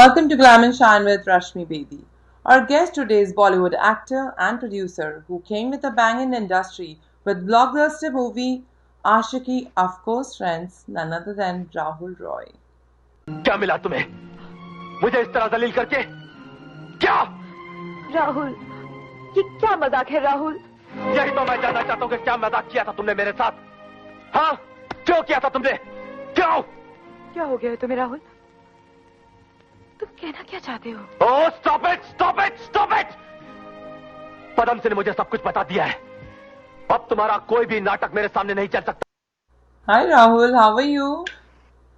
Welcome to Glam and Shine with Rashmi Bedi. Our guest today is Bollywood actor and producer who came with a bang in the industry with blockbuster movie Ashiki, of course, friends, none other than Rahul Roy. क्या मिला तुम्हें मुझे इस तरह दलील करके क्या राहुल, ये क्या मजाक है राहुल? यही तो मैं जानना चाहता हूँ कि क्या मजाक किया था तुमने मेरे साथ। हाँ, क्यों किया था तुमने? क्यों? क्या हो गया है तुम्हें राहुल? तुम कहना क्या चाहते हो? Oh, stop it, stop it, stop it. Padam से ने मुझे सब कुछ बता दिया है। अब तुम्हारा कोई भी नाटक मेरे सामने नहीं चल सकता। Hi Rahul, how are you?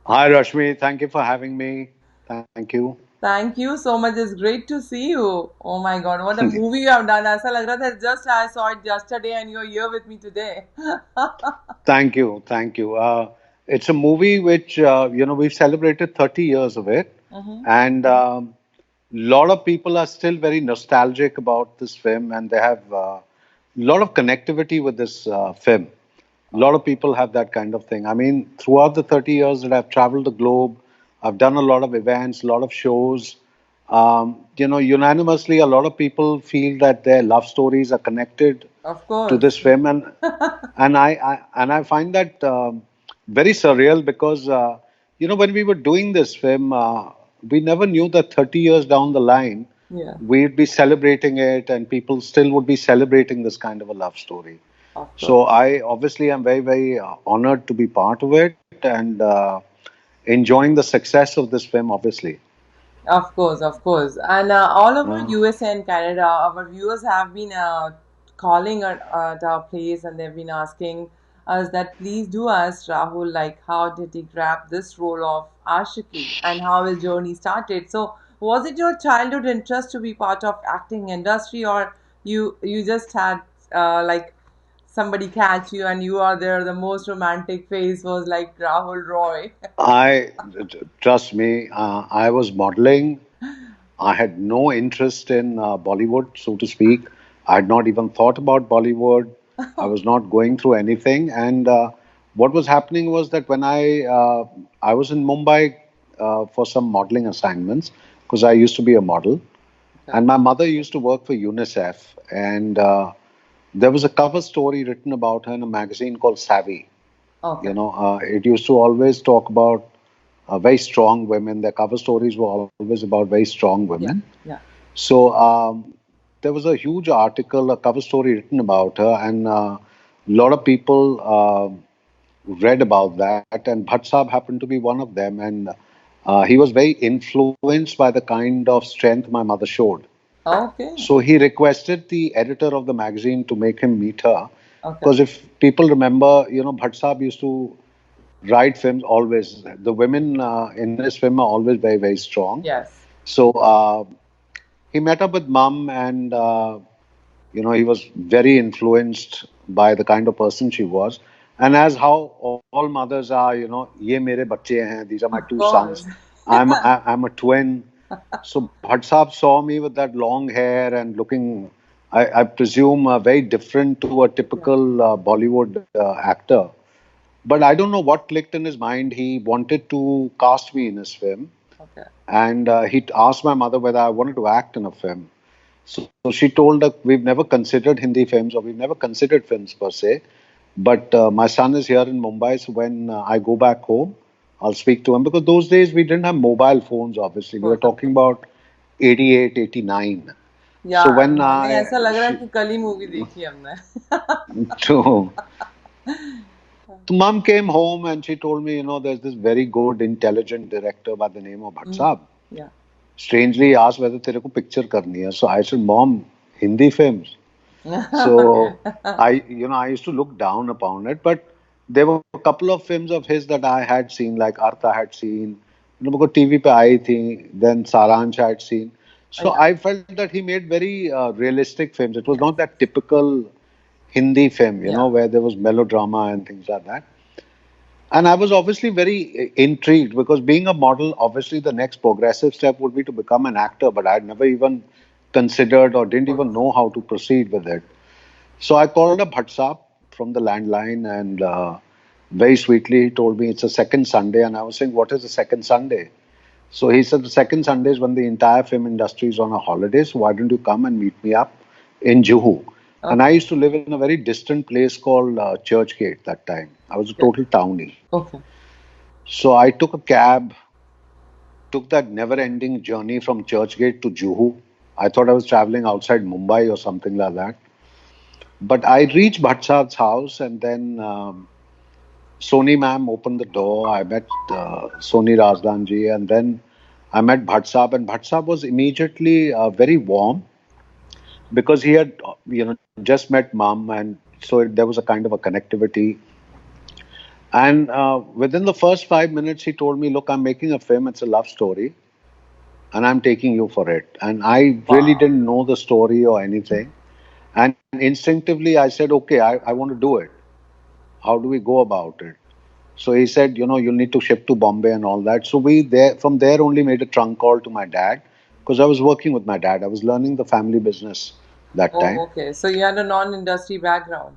Hi Rashmi, thank you for having me. Thank you. Thank you so much. It's great to see you. Oh my God, what a movie you have done. ऐसा लग रहा था just I saw it yesterday and you're here with me today. Thank you. Thank you. It's a movie which, we've celebrated 30 years of it. And a lot of people are still very nostalgic about this film and they have a lot of connectivity with this film. A lot of people have that kind of thing. I mean, throughout the 30 years that I've traveled the globe, I've done a lot of events, a lot of shows. Unanimously, a lot of people feel that their love stories are connected Of to course. this film, and I find that very surreal because when we were doing this film, we never knew that 30 years down the line Yeah, we'd be celebrating it, and people still would be celebrating this kind of a love story. of course. So I obviously am very, very honored to be part of it and enjoying the success of this film, obviously. Of course, of course. And all over Uh, USA and Canada, our viewers have been calling at our place and they've been asking us that please do ask Rahul, like, how did he grab this role of Ashiki and how his journey started? So, was it your childhood interest to be part of acting industry, or you just had like somebody catch you and you are there? The most romantic face was like Rahul Roy. Trust me, I was modeling. I had no interest in Bollywood, so to speak. I had not even thought about Bollywood. I was not going through anything. And what was happening was that when I was in Mumbai for some modeling assignments, because I used to be a model, and my mother used to work for UNICEF, and there was a cover story written about her in a magazine called Savvy. Okay. It used to always talk about very strong women. Their cover stories were always about very strong Yeah, women. yeah. So there was a huge article, a cover story written about her, and a lot of people read about that. And Bhatt Saab happened to be one of them, and he was very influenced by the kind of strength my mother showed. Okay. So he requested the editor of the magazine to make him meet her. Okay. Because if people remember, Bhatt Saab used to write films always. The women in this film are always very, very strong. Yes. So he met up with mom, and he was very influenced by the kind of person she was. And as how all mothers are, ye mere bacche hain, these are my Of two course. sons. I'm a twin. So Bhatt Saab saw me with that long hair and looking, I presume, very different to a Yeah. typical Bollywood actor. But I don't know what clicked in his mind. He wanted to cast me in his film, Okay. and he asked my mother whether I wanted to act in a film. So she told that we've never considered Hindi films, or we've never considered films per se. But my son is here in Mumbai, so when I go back home, I'll speak to him, because those days we didn't have mobile phones, obviously. Of We were course, of talking course. about 88, 89. या So when हमें I ऐसा लग रहा है कि कल ही movie देखी हमने. to, mom came home and she told me, there's this very good, intelligent director by the name of Bhatt Saab. Yeah. Strangely he asked whether तेरे को picture करनी है. So I said, Mom, Hindi films. Okay. So I used to look down upon it, but there were a couple of films of his that I had seen, like Artha I had seen, because TV पे आई थी, then Saransh I had seen. So Yeah. I felt that he made very realistic films. It was Yes. not that typical Hindi film, Yeah. where there was melodrama and things like that. And I was obviously very intrigued, because being a model, obviously the next progressive step would be to become an actor, but I'd never even considered or didn't Of even course. know how to proceed with it. So I called up Bhatt Saab from the landline, and very sweetly he told me it's a second Sunday. And I was saying, what is the second Sunday? So he said the second Sunday is when the entire film industry is on a holiday. So why don't you come and meet me up in Juhu? And I Okay. used to live in a very distant place called Churchgate that time. I was a Yeah. total townie. Okay. So I took a cab, took that never-ending journey from Churchgate to Juhu. I thought I was traveling outside Mumbai or something like that. But I reached Bhatt Saab's house, and then Sony ma'am opened the door. I met Sony Razdanji, and then I met Bhatt Saab, and Bhatt Saab was immediately very warm because he had, just met mom, and so there was a kind of a connectivity. And within the first 5 minutes, he told me, "Look, I'm making a film. It's a love story, and I'm taking you for it." And I really Wow. didn't know the story or anything. And instinctively, I said, "Okay, I want to do it. How do we go about it?" So he said, you'll need to ship to Bombay and all that. So we there from there only made a trunk call to my dad because I was working with my dad. I was learning the family business that time. Oh, okay. So you had a non-industry background.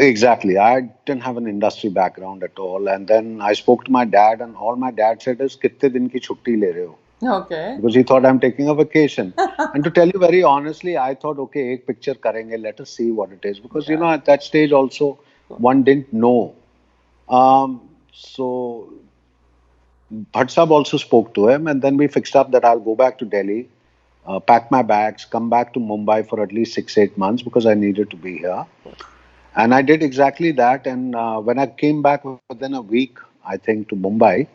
Exactly. I didn't have an industry background at all. And then I spoke to my dad, and all my dad said is, "Kitte din ki chutti le rahe ho?" Okay. Because he thought I'm taking a vacation. And to tell you very honestly, I thought, okay, ek picture karenge, let us see what it is. Because, Yeah. at that stage also, one didn't know. So Bhatt Sahab also spoke to him, and then we fixed up that I'll go back to Delhi, pack my bags, come back to Mumbai for at least 6, 8 months because I needed to be here. And I did exactly that. And when I came back within a week, I think, to Mumbai,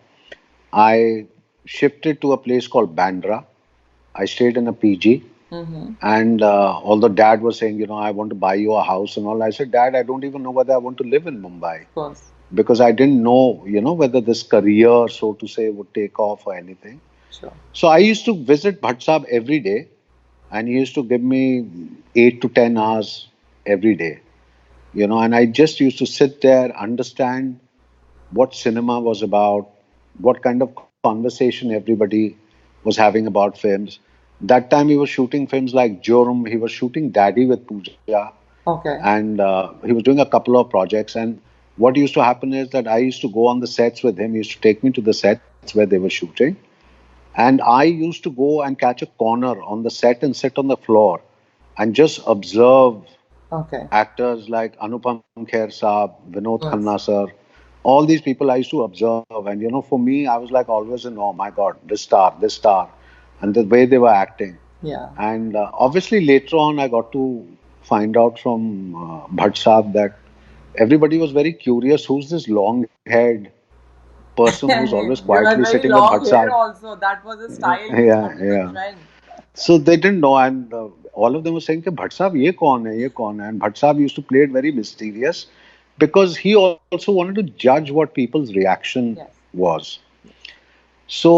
I shifted to a place called Bandra. I stayed in a PG. Mm-hmm. And although dad was saying, I want to buy you a house and all, I said, "Dad, I don't even know whether I want to live in Mumbai Of course. because I didn't know, whether this career, so to say, would take off or anything." Sure. So I used to visit Bhatt Sahab every day, and he used to give me 8 to 10 hours every day, and I just used to sit there, understand what cinema was about, what kind of conversation everybody was having about films. That time he was shooting films like Jorum, he was shooting Daddy with Pooja, Okay. and he was doing a couple of projects. And what used to happen is that I used to go on the sets with him. He used to take me to the sets where they were shooting, and I used to go and catch a corner on the set and sit on the floor and just observe Okay. actors like Anupam Kher Saab, Vinod Yes. Khanna sir, all these people I used to observe. And for me, I was like always in awe. My God, this star, and the way they were acting. Yeah. And obviously later on, I got to find out from Bhatt Saab that everybody was very curious. Who's this long-haired person who's always You had quietly very sitting with long Bhatt hair Saab? also. That was a style which Yeah, was a yeah. trend. So they didn't know, and all of them were saying, "Bhatt Sahab, ye kaun hai? Ye kaun hai?" And Bhatt Sahab used to play it very mysterious because he also wanted to judge what people's reaction Yes. was. So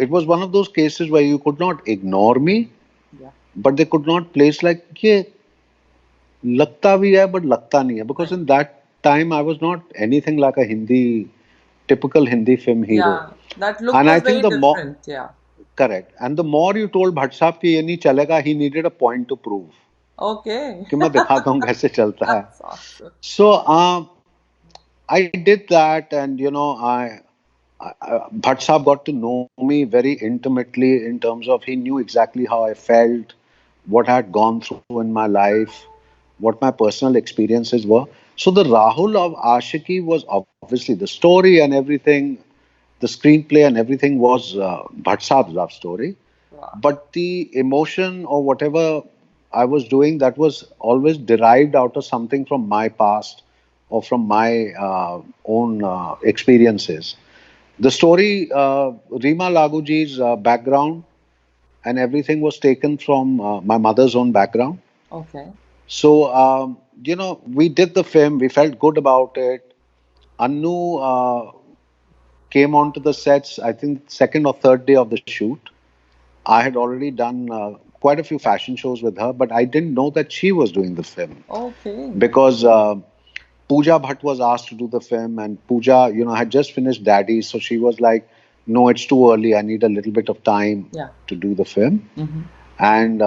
it was one of those cases where you could not ignore me, Yeah. but they could not place like ye lagta bhi hai, but lagta nahi hai. Because Right. in that time I was not anything like a typical Hindi film hero. Yeah. That look And I was think very the more different. Yeah. correct, and the more you told Bhatt Sahab कि ये नहीं चलेगा, he needed a point to prove Okay. कि मैं दिखाता हूँ कैसे चलता है. That's awesome. So I did that, and Bhatt Sahab got to know me very intimately in terms of he knew exactly how I felt, what I had gone through in my life, what my personal experiences were. So the Rahul of Ashiki was obviously the story and everything, the screenplay and everything was Bhatt Sahab's love story. Wow. But the emotion or whatever I was doing, that was always derived out of something from my past or from my own experiences. The story, Rima Laguji's background and everything was taken from my mother's own background. Okay. So, we did the film, we felt good about it. Annu came onto the sets, I think, second or third day of the shoot. I had already done quite a few fashion shows with her, but I didn't know that she was doing the film Okay. because Pooja Bhatt was asked to do the film, and Pooja, had just finished Daddy, so she was like, "No, it's too early. I need a little bit of time Yeah. to do the film." Mm-hmm. And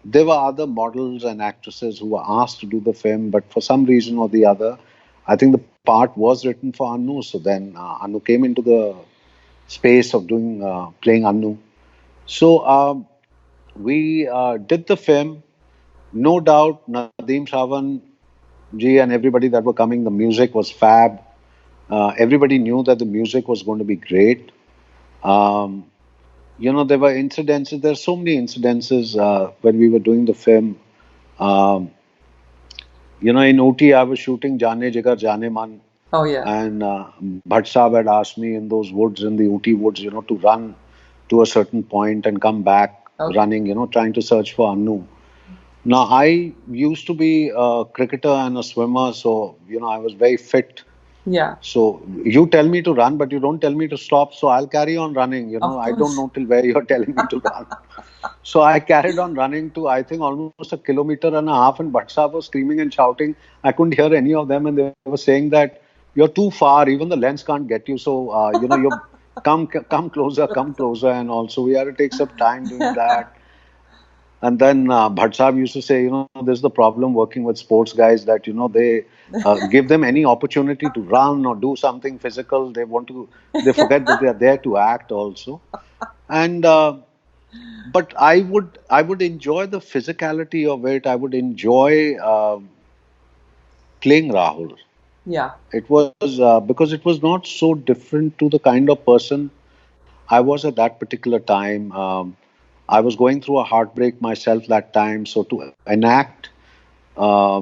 there were other models and actresses who were asked to do the film, but for some reason or the other, I think the part was written for Anu. So then Anu came into the space of doing playing Annu. So we did the film. No doubt, Nadeem Shravan ji and everybody that were coming, the music was fab. Everybody knew that the music was going to be great. Um, there were incidences. There are so many incidences when we were doing the film. Um, in Ooty, I was shooting Jaane Jigar Jaane Man, Oh yeah. and Bhatt Saab had asked me in those woods, in the Ooty woods, to run to a certain point and come back Okay. running, trying to search for Annu. Now, I used to be a cricketer and a swimmer, so, I was very fit. Yeah. So you tell me to run, but you don't tell me to stop. So I'll carry on running. Of I don't course. know till where you're telling me to run. So I carried on running to, I think, almost a kilometer and a half. And Bhatt Sahab was screaming and shouting. I couldn't hear any of them. And they were saying that you're too far. Even the lens can't get you. So, you come closer, come closer. And also we had to take some time doing that. And then Bhatt Sahab used to say, this is the problem working with sports guys that, they give them any opportunity to run or do something physical. They forget that they are there to act also. And, but I would enjoy the physicality of it. I would enjoy playing Rahul. Yeah. It was because it was not so different to the kind of person I was at that particular time. I was going through a heartbreak myself that time. So to enact a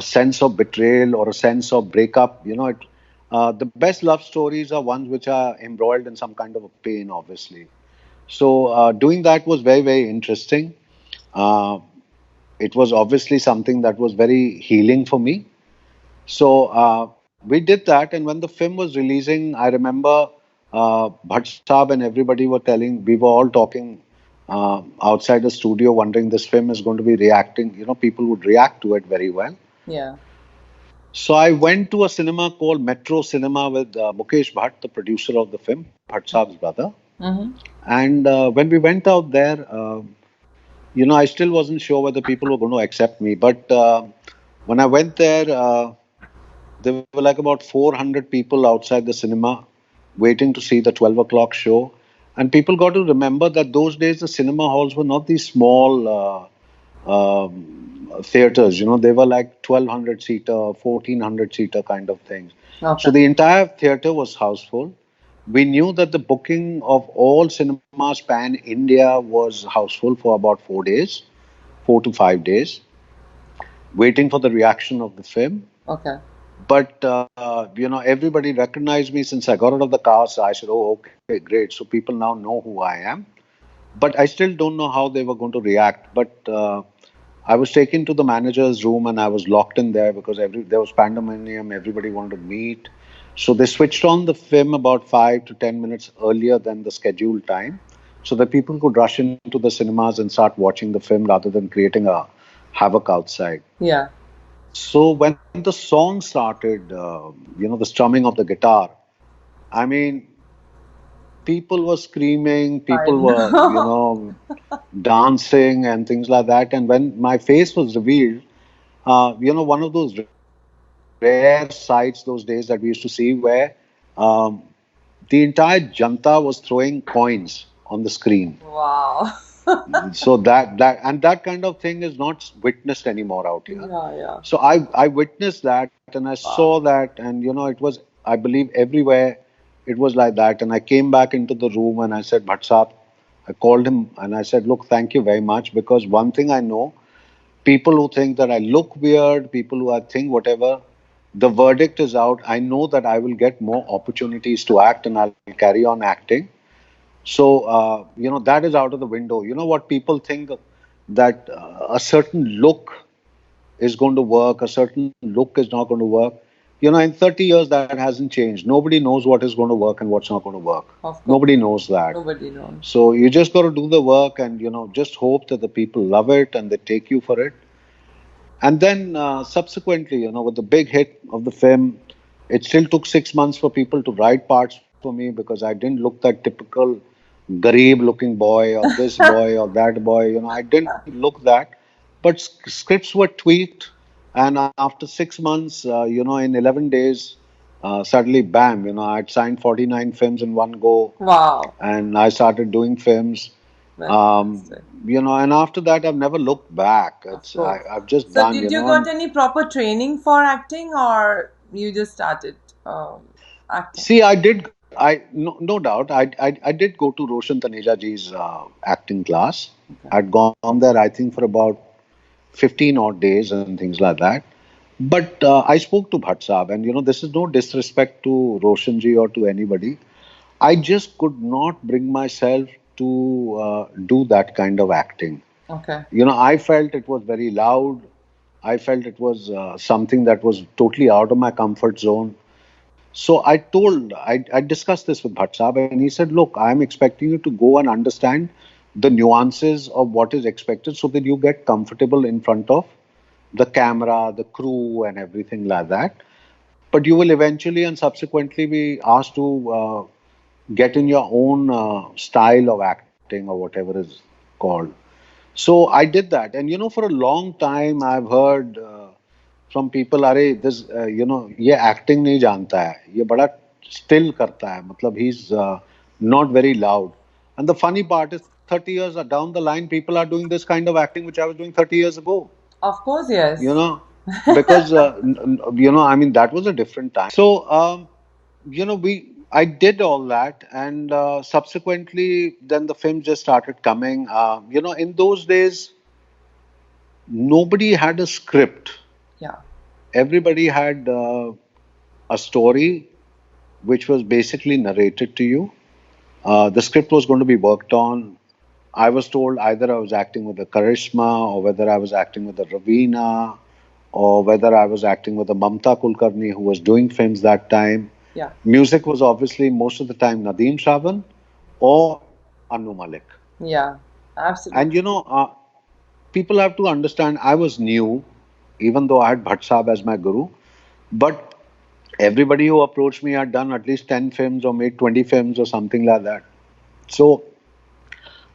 sense of betrayal or a sense of breakup, the best love stories are ones which are embroiled in some kind of a pain, obviously. So doing that was very, very interesting. Uh, it was obviously something that was very healing for me. So we did that, and when the film was releasing, I remember Bhatt Saab and everybody were telling, we were all talking outside the studio, wondering this film is going to be reacting. People would react to it very well. Yeah. So I went to a cinema called Metro Cinema with Mukesh Bhatt, the producer of the film, Bhatt Saab's brother. Mm-hmm. And when we went out there, I still wasn't sure whether people were going to accept me. But when I went there, there were like about 400 people outside the cinema waiting to see the 12 o'clock show. And people got to remember that those days the cinema halls were not these small theaters, they were like 1200 seater, 1400 seater kind of things. Okay. So the entire theater was houseful. We knew that the booking of all cinemas pan India was houseful for about 4 days, 4 to 5 days, waiting for the reaction of the film. Okay. But everybody recognized me since I got out of the car. So I said, "Oh, okay, great." So people now know who I am. But I still don't know how they were going to react. But I was taken to the manager's room and I was locked in there because there was pandemonium. Everybody wanted to meet. So they switched on the film about 5 to 10 minutes earlier than the scheduled time, so that people could rush into the cinemas and start watching the film rather than creating a havoc outside. Yeah. So when the song started, the strumming of the guitar, I mean, people were screaming, I people were, know. dancing and things like that. And when my face was revealed, one of those rare sights those days that we used to see where um, the entire janta was throwing coins on the screen. Wow. So that kind of thing is not witnessed anymore out here. Yeah, yeah. So I witnessed that and I Wow. saw that, and it was, I believe, everywhere it was like that. And I came back into the room and I said, Bhatt Saab, I called him and I said, look, thank you very much, because one thing I know, people who think that I look weird, people who I think whatever, the verdict is out. I know that I will get more opportunities to act and I'll carry on acting. So, that is out of the window. You know what people think, that a certain look is going to work, a certain look is not going to work. In 30 years, that hasn't changed. Nobody knows what is going to work and what's not going to work. Of course. Nobody knows that. Nobody knows. So you just got to do the work and, just hope that the people love it and they take you for it. And then subsequently, with the big hit of the film, it still took 6 months for people to write parts for me because I didn't look that typical Garib looking boy or this boy or that boy. I didn't look that. But scripts were tweaked. And after 6 months, in 11 days, suddenly, bam, I'd signed 49 films in one go, Wow. and I started doing films. Um, Fantastic. and after that, I've never looked back. Of course. I've just So, done, did you got and any proper training for acting, or you just started acting? see, I did, no doubt, I did go to Roshan Taneja ji's acting class. Okay. I'd gone there, I think, for about 15 odd days and things like that. But I spoke to Bhatt Saab, and this is no disrespect to Roshan ji or to anybody. I just could not bring myself to do that kind of acting. Okay. I felt it was very loud. I felt it was something that was totally out of my comfort zone. So I discussed this with Bhatt Saab, and he said, "Look, I'm expecting you to go and understand the nuances of what is expected so that you get comfortable in front of the camera, the crew, and everything like that. But you will eventually and subsequently be asked to get in your own style of acting or whatever is called." So I did that, and for a long time I've heard from people, "अरे this ये acting नहीं जानता है, ये बड़ा still करता है, मतलब he's not very loud." And the funny part is, 30 years down the line, people are doing this kind of acting which I was doing 30 years ago. Of course, You yes. know, because I mean, that was a different time. So I did all that, and subsequently, then the films just started coming. In those days, nobody had a script. Yeah. Everybody had a story which was basically narrated to you. The script was going to be worked on. I was told either I was acting with a Karishma, or whether I was acting with a Ravina, or whether I was acting with a Mamta Kulkarni, who was doing films that time. Yeah. Music was obviously most of the time Nadeem Shravan or Anu Malik. Yeah. And Absolutely. people have to understand, I was new, even though I had Bhatt Saab as my guru. But everybody who approached me had done at least 10 films or made 20 films or something like that. So,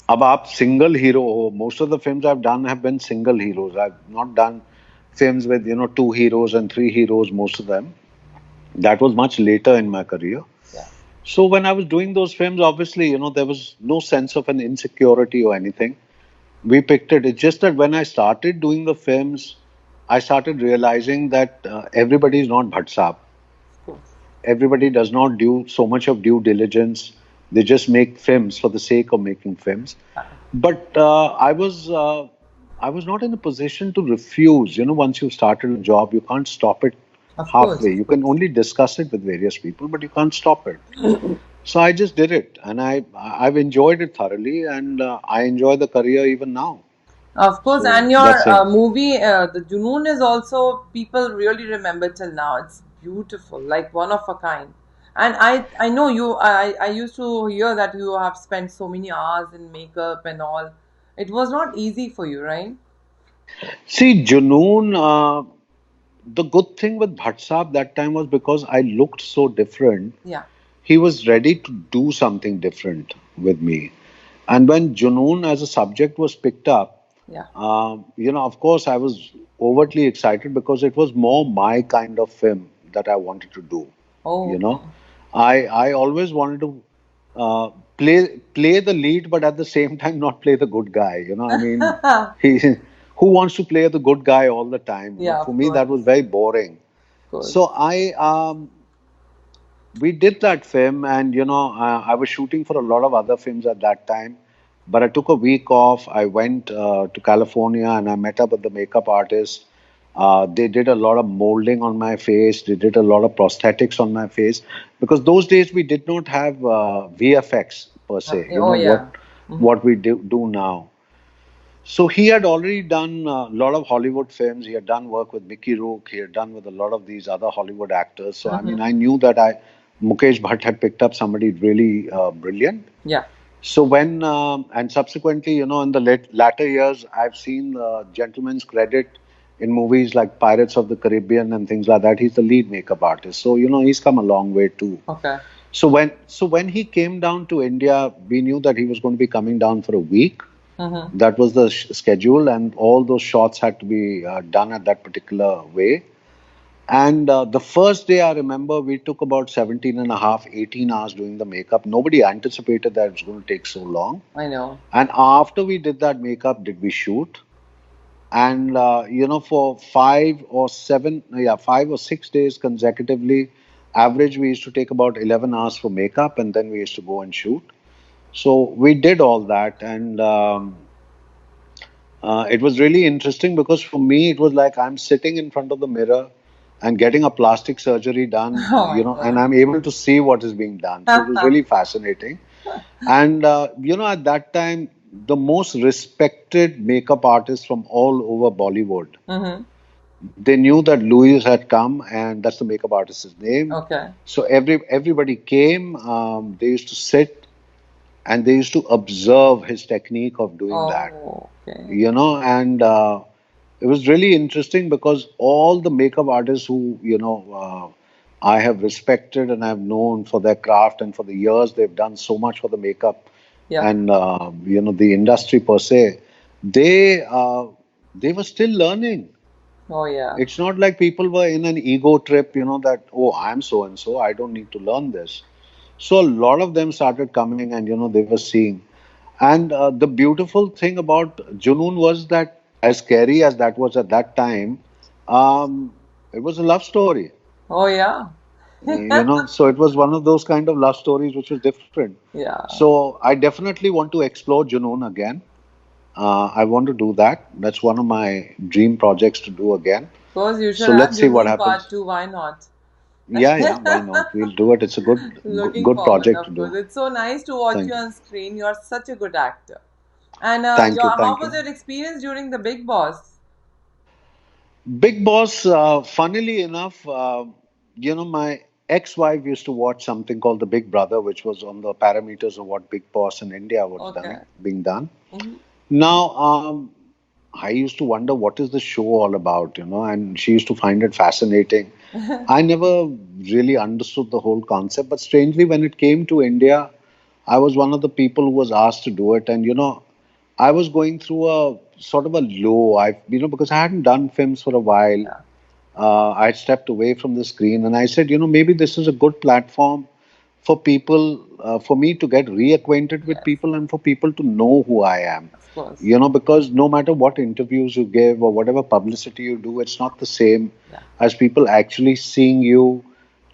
अब आप single hero हो, most of the films I've done have been single heroes. I've not done films with, two heroes and three heroes, most of them. That was much later in my career. Yeah. So when I was doing those films, obviously, there was no sense of an insecurity or anything. We picked it. It's just that when I started doing the films, I started realizing that everybody is not Bhatt Saab. Of course. Everybody does not do so much of due diligence. They just make films for the sake of making films. But I was not in a position to refuse. Once you've started a job, you can't stop it Of course. halfway. Of You can course. only discuss it with various people, but you can't stop it. So I just did it, and I've enjoyed it thoroughly, and I enjoy the career even now. Of course, So and your that's it. movie, The Junoon, is also people really remember till now. It's beautiful, like one of a kind. And I know you. I used to hear that you have spent so many hours in makeup and all. It was not easy for you, right? See, Junoon, the good thing with Bhatt Saab that time was because I looked so different. Yeah, He was ready to do something different with me. And when Junoon as a subject was picked up, yeah. of course, I was overtly excited because it was more my kind of film that I wanted to do. Oh, You okay. know, I always wanted to play the lead, but at the same time not play the good guy. I mean, he who wants to play the good guy all the time? Yeah, For of me, that was course, very boring. of course. So we did that film, and I was shooting for a lot of other films at that time, but I took a week off. I went to California, and I met up with the makeup artist. They did a lot of molding on my face. They did a lot of prosthetics on my face, because those days we did not have VFX per se. Oh, yeah. What we do now. So he had already done a lot of Hollywood films. He had done work with Mickey Rourke. He had done with a lot of these other Hollywood actors. So I mean, I knew that Mukesh Bhatt had picked up somebody really brilliant. Yeah. So when and subsequently, in the latter years, I've seen Gentleman's Credit in movies like Pirates of the Caribbean and things like that. He's the lead makeup artist. So he's come a long way too. Okay. So when he came down to India, we knew that he was going to be coming down for a week. That was the schedule, and all those shots had to be done at that particular way. And the first day I remember we took about 17 and a half, 18 hours doing the makeup. Nobody anticipated that it was going to take so long. I know. And after we did that makeup, did we shoot? And for 5 or 6 days consecutively, average we used to take about 11 hours for makeup, and then we used to go and shoot. So we did all that, and it was really interesting because for me it was like I'm sitting in front of the mirror and getting a plastic surgery done, Oh my and I'm able to see what is being done. So it was God. really fascinating. And at that time, the most respected makeup artists from all over Bollywood, Mm-hmm. they knew that Louis had come, and that's the makeup artist's name. Okay. So everybody came. They used to sit and they used to observe his technique of doing that. Oh, okay. And it was really interesting because all the makeup artists who I have respected and I've known for their craft, and for the years they've done so much for the makeup Yeah. and the industry per se, they were still learning. Oh, yeah. It's not like people were in an ego trip, that, oh, I'm so and so, I don't need to learn this. So a lot of them started coming, and they were seeing. And the beautiful thing about Junoon was that, as scary as that was at that time, it was a love story. Oh, yeah. So it was one of those kind of love stories which was different. Yeah. So I definitely want to explore Junoon again. I want to do that. That's one of my dream projects to do again. Of course, you should So have let's see what Junoon Part happens. 2. Why not? Yeah, why not? We'll do it. It's a Looking good forward, project to of course. do. It's so nice to watch Thank you you. on screen. You're such a good actor. And Thank you. how Thank was you. your experience during the Big Boss? Big Boss, funnily enough, my ex-wife used to watch something called The Big Brother, which was on the parameters of what Big Boss in India was Okay. being done. Hmm. Now, I used to wonder what is the show all about, and she used to find it fascinating. I never really understood the whole concept, but strangely, when it came to India, I was one of the people who was asked to do it, and I was going through a sort of a low. Because I hadn't done films for a while. Yeah, I had stepped away from the screen, and I said, maybe this is a good platform for people, for me to get reacquainted with yes, people, and for people to know who I am. of course. Because no matter what interviews you give or whatever publicity you do, it's not the same Yeah, as people actually seeing you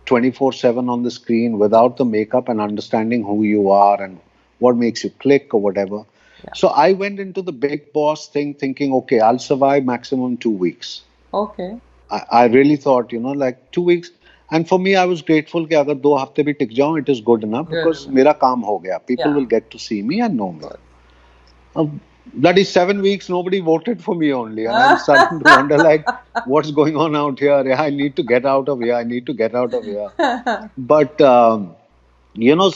24/7 on the screen without the makeup and understanding who you are and what makes you click or whatever. yeah. So I went into the Big Boss thing thinking, okay, I'll survive maximum 2 weeks. Okay, I really thought, like 2 weeks. And for me, I was grateful कि अगर 2 हफ्ते भी टिक जाऊं, it is good enough good because enough. मेरा काम हो गया. People Yeah, will get to see me and know of me. course. Bloody 7 weeks, nobody voted for me only. And I'm starting to wonder, like, what's going on out here? Yeah, I need to get out of here. I need to get out of here. But,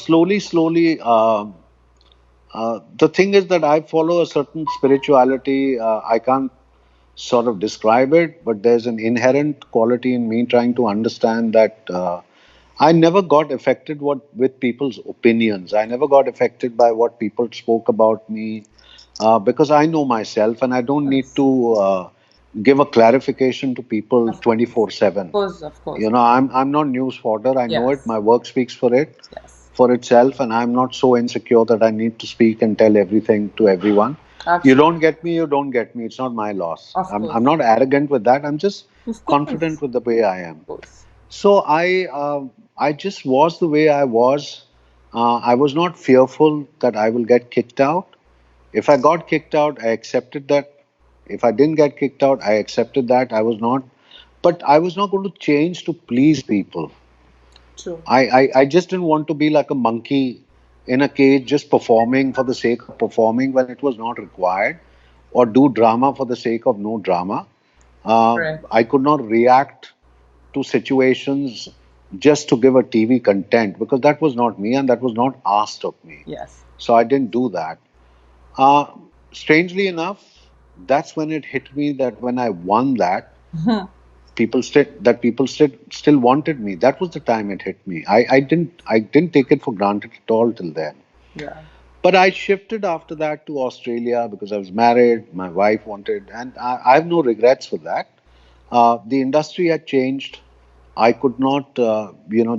slowly, the thing is that I follow a certain spirituality. I can't sort of describe it, but there's an inherent quality in me trying to understand that I never got affected with people's opinions. I never got affected by what people spoke about me because I know myself and I don't need Yes, to give a clarification to people of course, 24/7. of course. I'm not news fodder. I know it. Yes, My work speaks for it, yes, for itself, and I'm not so insecure that I need to speak and tell everything to everyone. You absolutely. don't get me, you don't get me. It's not my loss. Of I'm course, not arrogant with that. I'm just of confident course, with the way I am. of course. So I just was the way I was. I was not fearful that I will get kicked out. If I got kicked out, I accepted that. If I didn't get kicked out, I accepted that. But I was not going to change to please people. True. I just didn't want to be like a monkey in a cage just performing for the sake of performing when it was not required, or do drama for the sake of no drama. Correct. I could not react to situations just to give a TV content because that was not me and that was not asked of me. Yes. So I didn't do that. Uh, Strangely enough, that's when it hit me that when I won that, people still wanted me. That was the time it hit me. I didn't take it for granted at all till then. Yeah. But I shifted after that to Australia because I was married. My wife wanted, and I have no regrets for that. The industry had changed. I could not,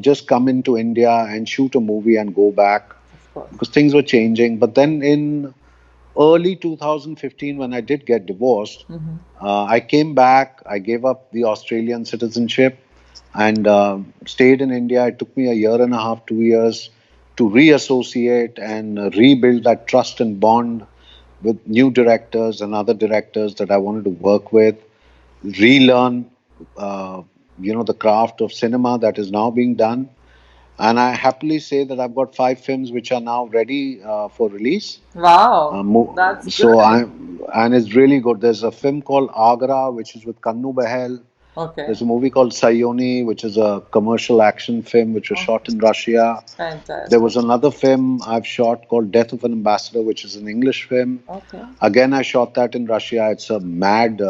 just come into India and shoot a movie and go back Of course. because things were changing. But then in early 2015, when I did get divorced, I came back. I gave up the Australian citizenship and stayed in India. It took me a year and a half, 2 years to reassociate and rebuild that trust and bond with new directors and other directors that I wanted to work with, relearn, uh, the craft of cinema that is now being done. And I happily say that I've got 5 films which are now ready for release. Wow, that's So good. and it's really good. There's a film called Agra, which is with Kannu Behel. Okay. There's a movie called Sayoni, which is a commercial action film which was Oh, shot in Russia. There fantastic. was another film I've shot called Death of an Ambassador, which is an English film. Okay. Again, I shot that in Russia. It's a mad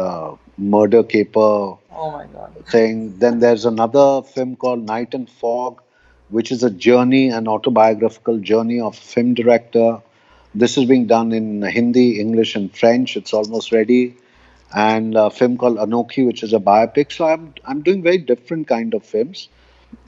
murder caper Oh my God. thing. Then there's another film called Night and Fog, which is a journey, an autobiographical journey of a film director. This is being done in Hindi, English, and French. It's almost ready. And a film called Anokhi, which is a biopic. So I'm doing very different kind of films,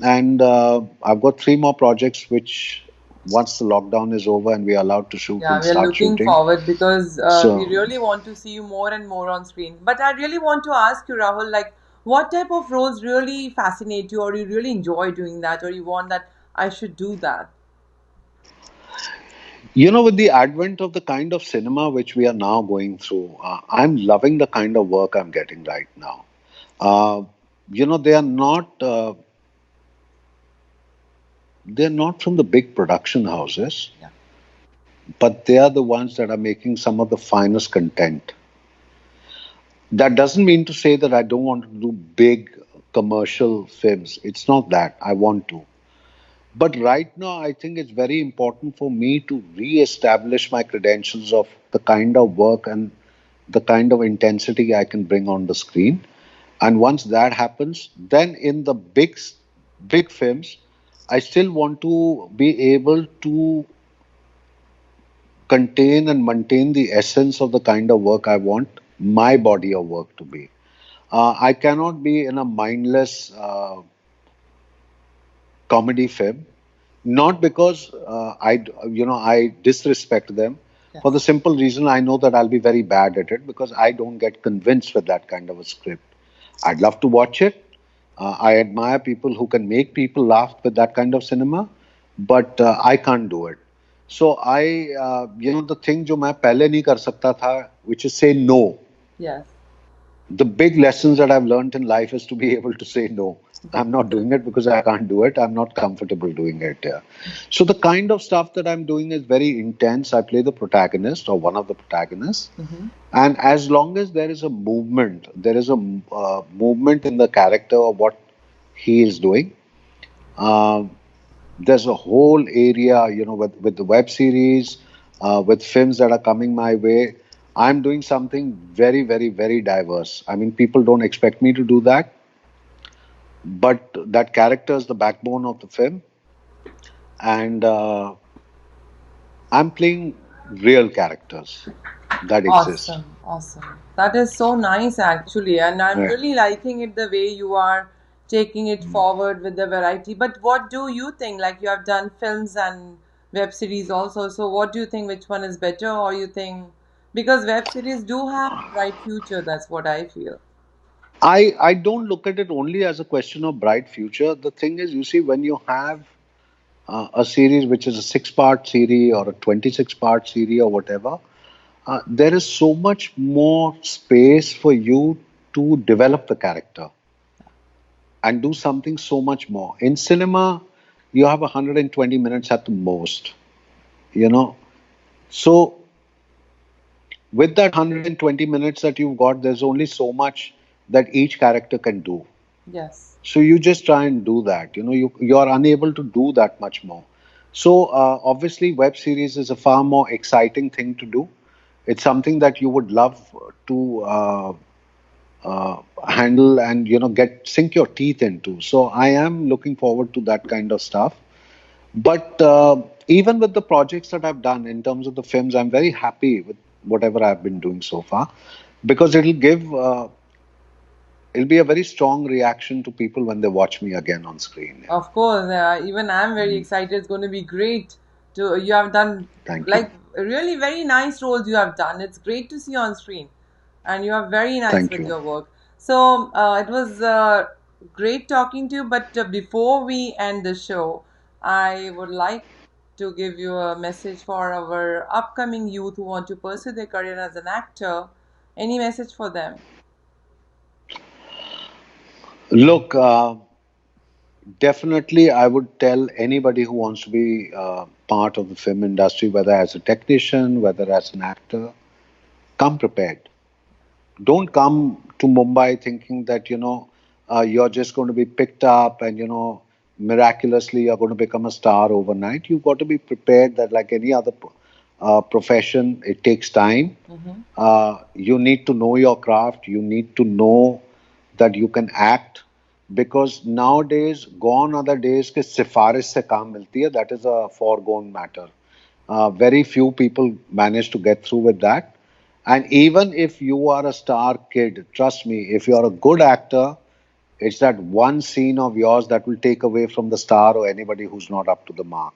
and I've got 3 more projects which, once the lockdown is over and we are allowed to shoot, Yeah, we'll we are start looking shooting. forward because we So really want to see you more and more on screen. But I really want to ask you, Rahul, like, what type of roles really fascinate you, or you really enjoy doing that, or you want that I should do that? with the advent of the kind of cinema which we are now going through, I'm loving the kind of work I'm getting right now. Uh, they are not from the big production houses, Yeah. but they are the ones that are making some of the finest content. That doesn't mean to say that I don't want to do big commercial films. It's not that. I want to. But right now, I think it's very important for me to re-establish my credentials of the kind of work and the kind of intensity I can bring on the screen. And once that happens, then in the big films, I still want to be able to contain and maintain the essence of the kind of work I want my body of work to be. I cannot be in a mindless comedy film, not because I disrespect them, for the Yes. simple reason I know that I'll be very bad at it because I don't get convinced with that kind of a script. I'd love to watch it. I admire people who can make people laugh with that kind of cinema, but I can't do it. So the thing जो मैं पहले नहीं कर सकता था, which is say no. Yes. The big lessons that I've learned in life is to be able to say no. I'm That's not good. doing it because I can't do it. I'm not comfortable doing it. Yeah. So the kind of stuff that I'm doing is very intense. I play the protagonist or one of the protagonists, Mm-hmm. and as long as there is a movement, there is a movement in the character of what he is doing. Uh, there's a whole area, with the web series, with films that are coming my way. I'm doing something very, very, very diverse. I mean, people don't expect me to do that, but that character is the backbone of the film, and I'm playing real characters that exist. Awesome, awesome. That is so nice, actually, and I'm Yeah. really liking it the way you are taking it forward with the variety. But what do you think? Like, you have done films and web series also, so what do you think? Which one is better, or you think because web series do have bright future? That's what I feel. I don't look at it only as a question of bright future. The thing is, you see, when you have a series which is a 6-part series or a 26-part series or whatever, there is so much more space for you to develop the character and do something so much more. In cinema, you have 120 minutes at the most, you know. So, with that 120 minutes that you've got, there's only so much that each character can do. Yes. So you just try and do that. You are unable to do that much more. So obviously, web series is a far more exciting thing to do. It's something that you would love to handle and get sink your teeth into. So I am looking forward to that kind of stuff. But even with the projects that I've done in terms of the films, I'm very happy with whatever I've been doing so far because it'll give it'll be a very strong reaction to people when they watch me again on screen. Yeah. Of course, even I'm very excited. It's going to be great. You have done Thank you. like really very nice roles you have done. It's great to see on screen, and you are very nice Thank with you. your work. So it was great talking to you. But before we end the show, I would like to give you a message for our upcoming youth who want to pursue their career as an actor. Any message for them? Look, definitely, I would tell anybody who wants to be part of the film industry, whether as a technician, whether as an actor, come prepared. Don't come to Mumbai thinking that, you're just going to be picked up and, miraculously you're going to become a star overnight. You've got to be prepared that, like any other profession, it takes time. Mm-hmm. You need to know your craft. You need to know that you can act, because nowadays gone are the days ke सिफारिश से काम मिलती है. That is a foregone matter. Very few people manage to get through with that. And even if you are a star kid, trust me, if you are a good actor, it's that one scene of yours that will take away from the star or anybody who's not up to the mark.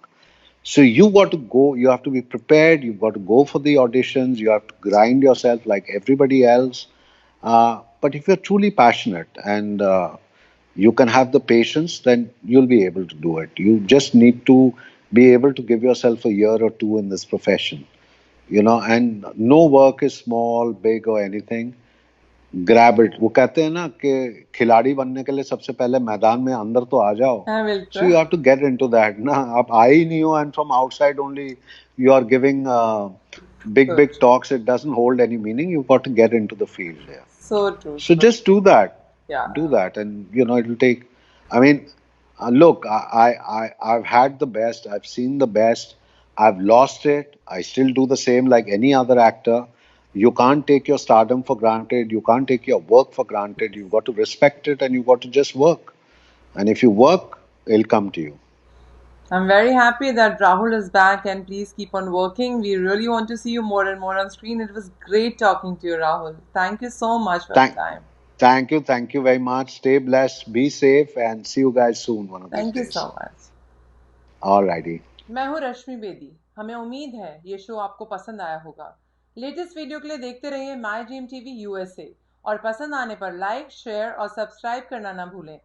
So you got to go, you have to be prepared, you've got to go for the auditions, you have to grind yourself like everybody else. But if you're truly passionate and you can have the patience, then you'll be able to do it. You just need to be able to give yourself a year or two in this profession, and no work is small, big or anything. Grab it. वो कहते हैं ना कि खिलाड़ी बनने के लिए सबसे पहले मैदान में अंदर तो आ जाओ. हाँ So you बिल्कुल. have to get into that. ना आप आए ही नहीं हो and from outside only you are giving big So talks. It doesn't hold any meaning. You've got to get into the field there. so true. So So just do that. yeah. Do that, and it'll take. I mean, look, I've had the best. I've seen the best. I've lost it. I still do the same like any other actor. You can't take your stardom for granted. You can't take your work for granted. You've got to respect it, and you've got to just work. And if you work, it'll come to you. I'm very happy that Rahul is back, and please keep on working. We really want to see you more and more on screen. It was great talking to you, Rahul. Thank you so much for the Thank, time. thank you very much. Stay blessed, be safe, and see you guys soon one of these Thank you days. so much. Alrighty. मैं हूँ रश्मि बेदी. हमें उम्मीद है ये show आपको पसंद आया होगा. लेटेस्ट वीडियो के लिए देखते रहिए माई ड्रीम टीवी USA और पसंद आने पर लाइक, शेयर और सब्सक्राइब करना ना भूलें.